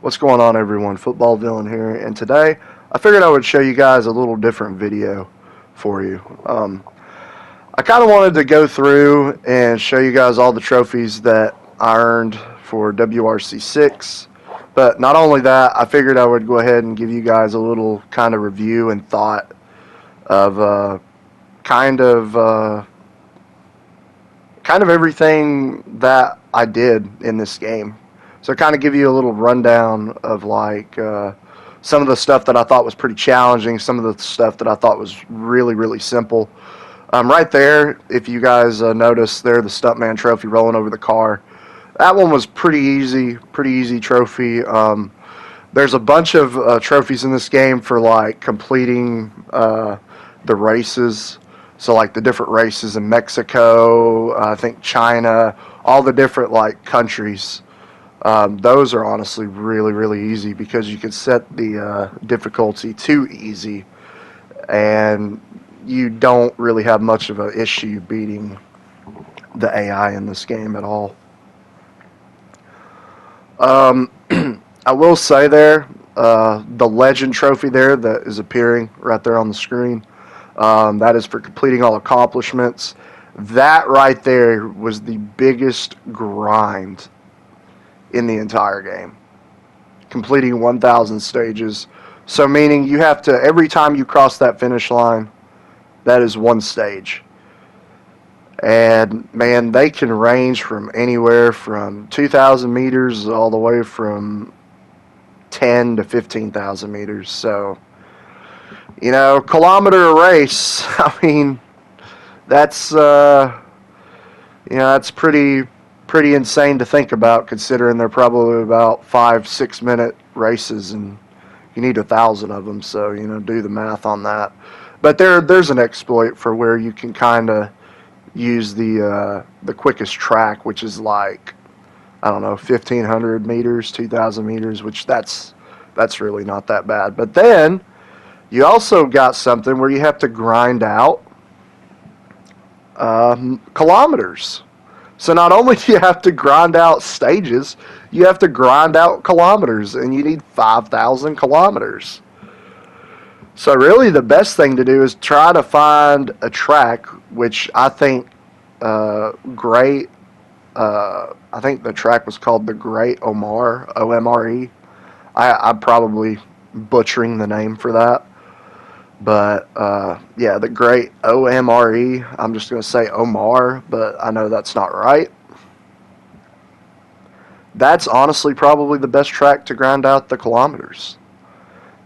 What's going on, everyone? Football Villain here, and today I figured I would show you guys a little different video for you. I kind of wanted to go through and show you guys all the trophies that I earned for WRC 6, but not only that, I figured I would go ahead and give you guys a little kind of review and thought of kind of everything that I did in this game. So kind of give you a little rundown of some of the stuff that I thought was pretty challenging, some of the stuff that I thought was really, really simple. Right there, if you guys notice there, the Stuntman trophy rolling over the car. That one was pretty easy trophy. There's a bunch of trophies in this game for like completing the races. So like the different races in Mexico, I think China, all the different like countries. Those are honestly really, really easy because you can set the difficulty to easy, and you don't really have much of an issue beating the AI in this game at all. I will say there, the Legend trophy there that is appearing right there on the screen, that is for completing all accomplishments. That right there was the biggest grind in the entire game, completing 1,000 stages. So meaning you have to, every time you cross that finish line, that is one stage. And man, they can range from anywhere from 2,000 meters all the way from 10 to 15,000 meters. So, you know, kilometer race, I mean, that's that's pretty insane to think about, considering they're probably about 5-6 minute races, and you need 1,000 of them. So do the math on that. But there's an exploit for where you can kind of use the quickest track, which is like, I don't know, 1,500 meters, 2,000 meters, which that's really not that bad. But then you also got something where you have to grind out kilometers. So not only do you have to grind out stages, you have to grind out kilometers, and you need 5,000 kilometers. So really the best thing to do is try to find a track, which I think I think the track was called the Great Omar, O-M-R-E. I'm probably butchering the name for that. But, yeah, the Great O-M-R-E. I'm just going to say Omar, but I know that's not right. That's honestly probably the best track to grind out the kilometers,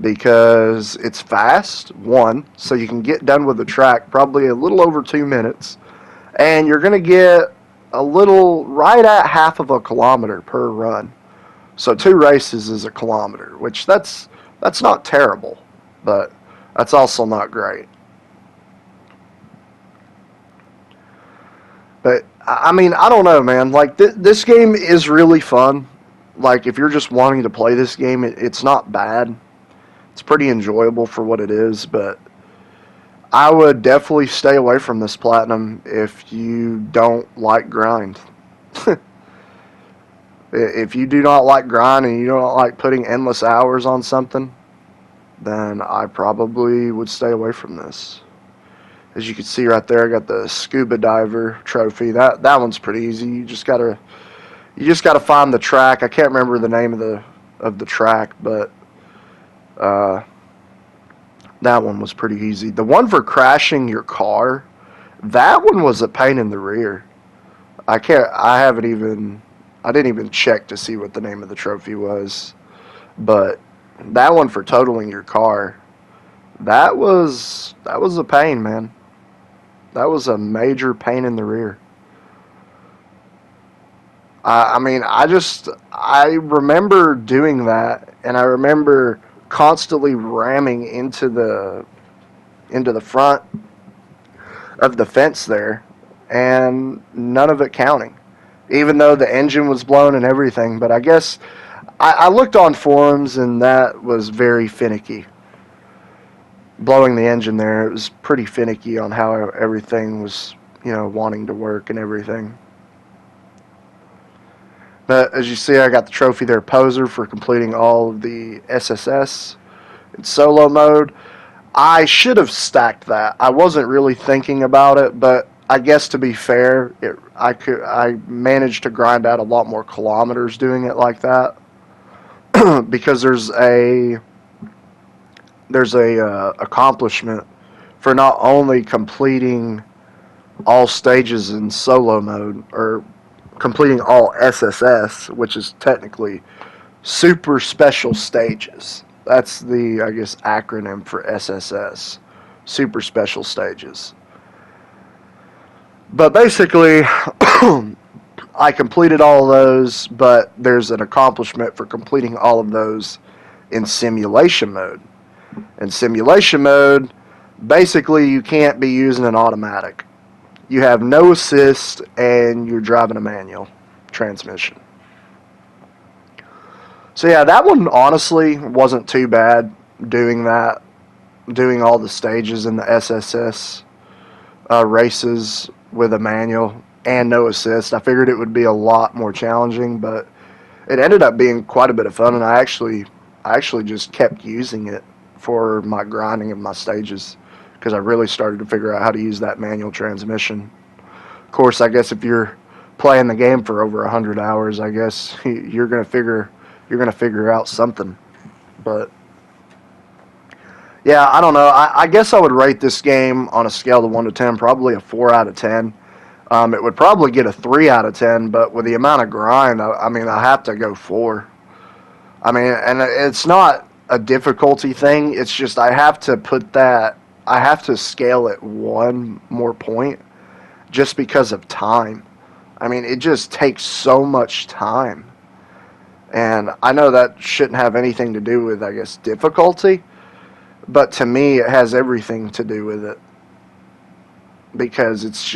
because it's fast, one, so you can get done with the track probably a little over 2 minutes, and you're going to get a little, right at half of a kilometer per run. So 2 races is a kilometer, which that's not terrible, but that's also not great. But, I mean, I don't know, man. Like, this game is really fun. Like, if you're just wanting to play this game, it's not bad. It's pretty enjoyable for what it is, but I would definitely stay away from this platinum if you don't like grind. If you do not like grind and you don't like putting endless hours on something, then I probably would stay away from this. As you can see right there, I got the scuba diver trophy. That one's pretty easy. You just gotta find the track. I can't remember the name of the track, but that one was pretty easy. The one for crashing your car, that one was a pain in the rear. I didn't even check to see what the name of the trophy was, but that one for totaling your car, that was a pain, man. That was a major pain in the rear. I mean, I remember doing that, and I remember constantly ramming into the front of the fence there, and none of it counting, even though the engine was blown and everything. But I guess I looked on forums, and that was very finicky. blowing the engine there, it was pretty finicky on how everything was, wanting to work and everything. But as you see, I got the trophy there, Poser, for completing all of the SSS in solo mode. I should have stacked that. I wasn't really thinking about it, but I guess to be fair, I managed to grind out a lot more kilometers doing it like that because there's a accomplishment for not only completing all stages in solo mode or completing all SSS, which is technically super special stages. That's the, I guess, acronym for SSS, super special stages. But basically, I completed all of those, but there's an accomplishment for completing all of those in simulation mode. In simulation mode, basically you can't be using an automatic. You have no assist and you're driving a manual transmission. So yeah, that one honestly wasn't too bad doing that, doing all the stages in the SSS races with a manual and no assist. I figured it would be a lot more challenging, but it ended up being quite a bit of fun, and I actually just kept using it for my grinding of my stages because I really started to figure out how to use that manual transmission. Of course, I guess if you're playing the game for over 100 hours, I guess you're gonna figure out something. But yeah, I don't know. I guess I would rate this game on a scale of 1 to 10, probably a 4 out of 10. It would probably get a 3 out of 10, but with the amount of grind, I mean, I have to go 4. I mean, and it's not a difficulty thing. It's just I have to scale it one more point just because of time. I mean, it just takes so much time. And I know that shouldn't have anything to do with, I guess, difficulty, but to me, it has everything to do with it because it's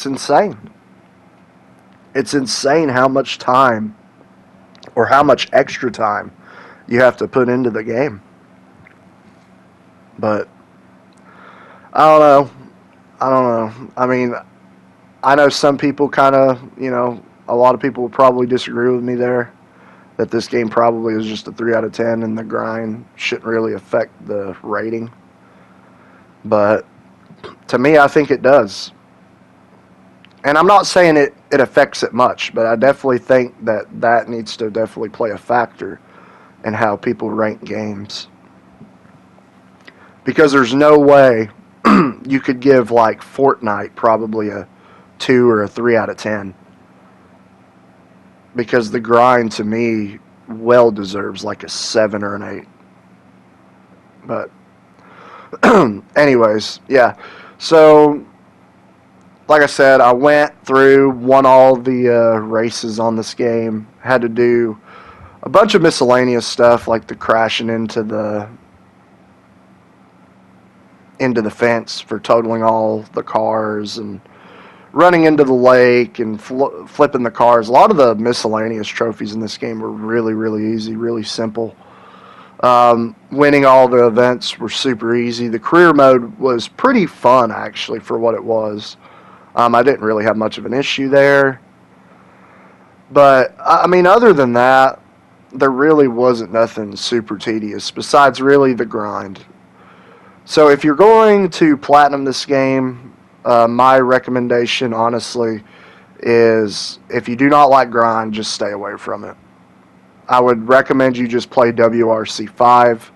insane. It's insane how much time or how much extra time you have to put into the game. But I don't know. I don't know. I mean, I know some people kind of, a lot of people would probably disagree with me there that this game probably is just a 3 out of 10 and the grind shouldn't really affect the rating. But to me, I think it does. And I'm not saying it affects it much, but I definitely think that needs to definitely play a factor in how people rank games. Because there's no way you could give like Fortnite probably a 2 or a 3 out of 10. Because the grind to me well deserves like a 7 or an 8. But anyways, yeah. So like I said, I went through, won all the races on this game. Had to do a bunch of miscellaneous stuff like the crashing into the fence for totaling all the cars and running into the lake and flipping the cars. A lot of the miscellaneous trophies in this game were really, really easy, really simple. Winning all the events were super easy. The career mode was pretty fun, actually, for what it was. I didn't really have much of an issue there. But, I mean, other than that, there really wasn't nothing super tedious besides really the grind. So if you're going to platinum this game, my recommendation, honestly, is if you do not like grind, just stay away from it. I would recommend you just play WRC 5.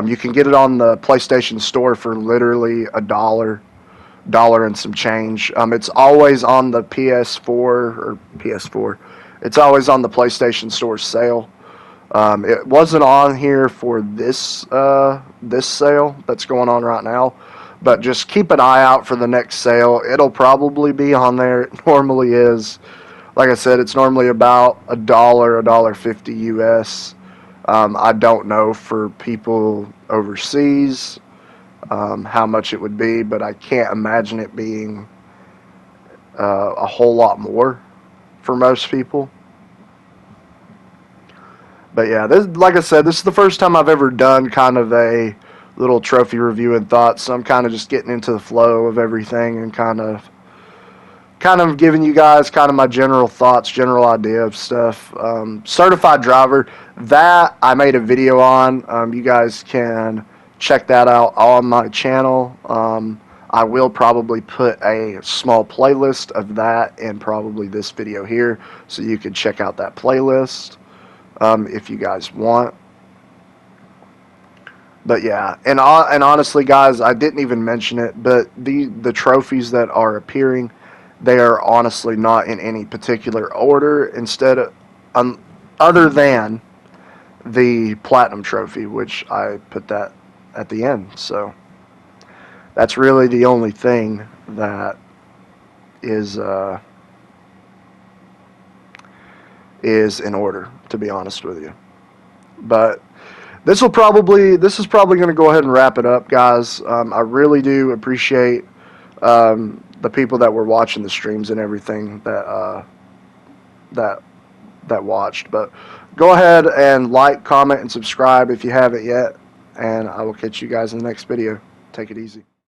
You can get it on the PlayStation Store for literally $1 and some change. It's always on the PS4. It's always on the PlayStation Store sale. It wasn't on here for this sale that's going on right now, but just keep an eye out for the next sale. It'll probably be on there. It normally is. Like I said, it's normally about $1.50 US. I don't know for people overseas how much it would be, but I can't imagine it being a whole lot more for most people. But yeah, this, like I said, this is the first time I've ever done kind of a little trophy review and thoughts. So I'm kind of just getting into the flow of everything and kind of giving you guys kind of my general thoughts, general idea of stuff. Certified driver, that I made a video on. You guys can check that out on my channel. I will probably put a small playlist of that in probably this video here, so you can check out that playlist if you guys want. But yeah, and honestly, guys, I didn't even mention it, but the trophies that are appearing, they are honestly not in any particular order. Instead of other than the platinum trophy, which I put that at the end. So that's really the only thing that is in order, to be honest with you. But this is probably going to go ahead and wrap it up, guys. I really do appreciate the people that were watching the streams and everything that watched. But go ahead and like, comment, and subscribe if you haven't yet, and I will catch you guys in the next video. Take it easy.